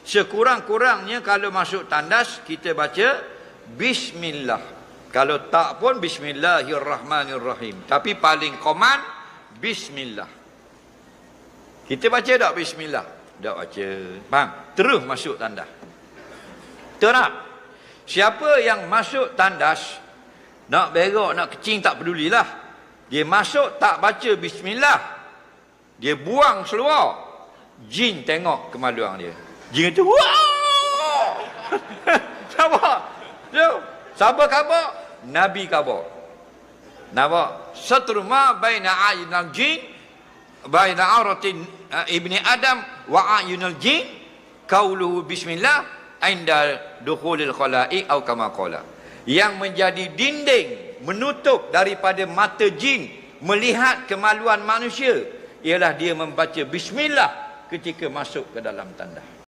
Sekurang-kurangnya kalau masuk tandas kita baca bismillah. Kalau tak pun bismillahirrahmanirrahim. Tapi paling common bismillah. Kita baca tak bismillah? Tak baca. Faham? Terus masuk tandas. Tak? Siapa yang masuk tandas, nak berak, nak kecing tak pedulilah. Dia masuk tak baca bismillah, dia buang seluar, jin tengok kemaluan dia. Jin kata, wah! Siapa khabar? Nabi khabar. Nampak? Satruma baina ayunal jin, baina auratin ibni Adam wa ayunal jin, qauluhu bismillah inda dukhulil khalaiq atau kama qala. Yang menjadi dinding menutup daripada mata jin melihat kemaluan manusia ialah dia membaca bismillah ketika masuk ke dalam tandas.